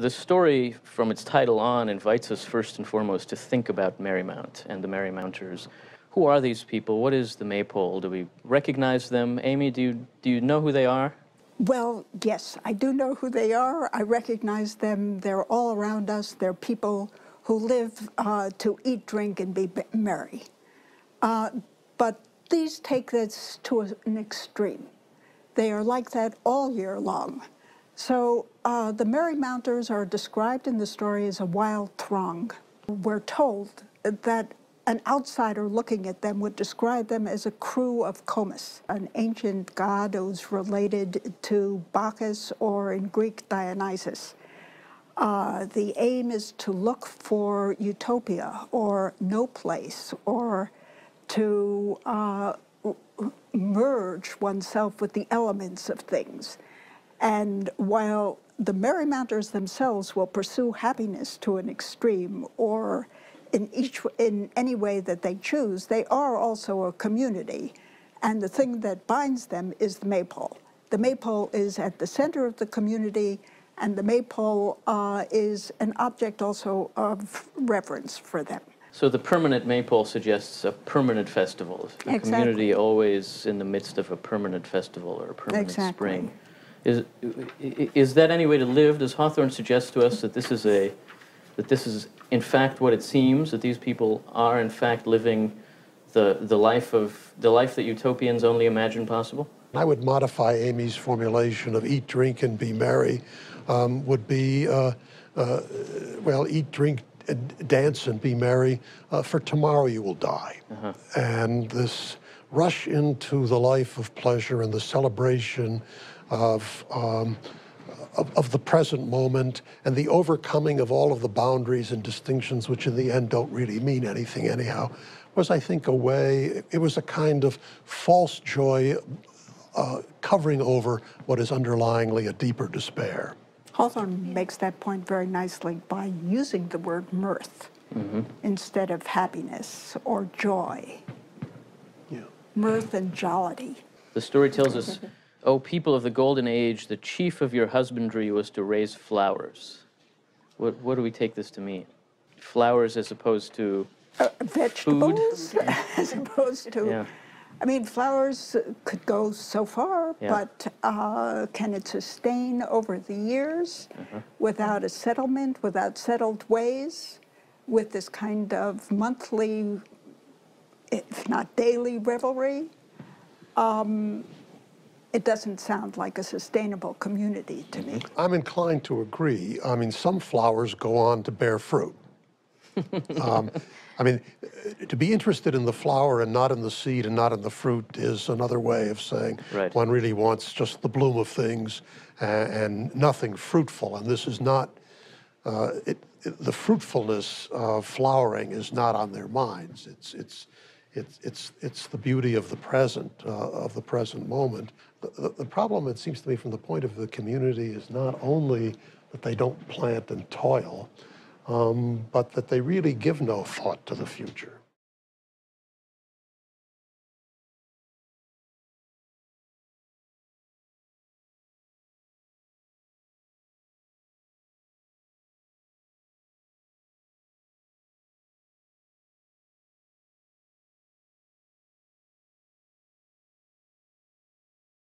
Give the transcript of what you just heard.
The story, from its title on, invites us first and foremost to think about Merrymount and the Merrymounters. Who are these people? What is the Maypole? Do we recognize them? Amy, do you know who they are? Well, yes, I do know who they are. I recognize them. They're all around us. They're people who live to eat, drink, and be merry. But these take this to an extreme. They are like that all year long. So the Merrymounters are described in the story as a wild throng. We're told that an outsider looking at them would describe them as a crew of Comus, an ancient god who's related to Bacchus or in Greek Dionysus. The aim is to look for utopia or no place, or to merge oneself with the elements of things. And while the Merrymounters themselves will pursue happiness to an extreme, or in any way that they choose, they are also a community. And the thing that binds them is the Maypole. The Maypole is at the center of the community, and the Maypole is an object also of reverence for them. So the permanent Maypole suggests a permanent festival. A community always in the midst of a permanent festival or a permanent spring. Is that any way to live? Does Hawthorne suggest to us that this is in fact what it seems, that these people are in fact living the life that utopians only imagine possible? I would modify Amy's formulation of eat, drink, and be merry. Would be well, eat, drink, dance, and be merry, for tomorrow you will die. And this rush into the life of pleasure and the celebration of the present moment and the overcoming of all of the boundaries and distinctions, which in the end don't really mean anything anyhow, was, I think, a way, it was a kind of false joy covering over what is underlyingly a deeper despair. Hawthorne makes that point very nicely by using the word mirth instead of happiness or joy. Mirth and jollity. The story tells us, "O people of the golden age, the chief of your husbandry was to raise flowers." What do we take this to mean? Flowers as opposed to vegetables, food? as opposed to... I mean, flowers could go so far, but can it sustain over the years without a settlement, without settled ways, with this kind of monthly, if not daily, revelry? It doesn't sound like a sustainable community to me. I'm inclined to agree. I mean, some flowers go on to bear fruit. I mean, to be interested in the flower and not in the seed and not in the fruit is another way of saying one really wants just the bloom of things and nothing fruitful. And this is not, the fruitfulness of flowering is not on their minds. It's the beauty of the present moment. The problem, it seems to me, from the point of the community is not only that they don't plant and toil, but that they really give no thought to the future.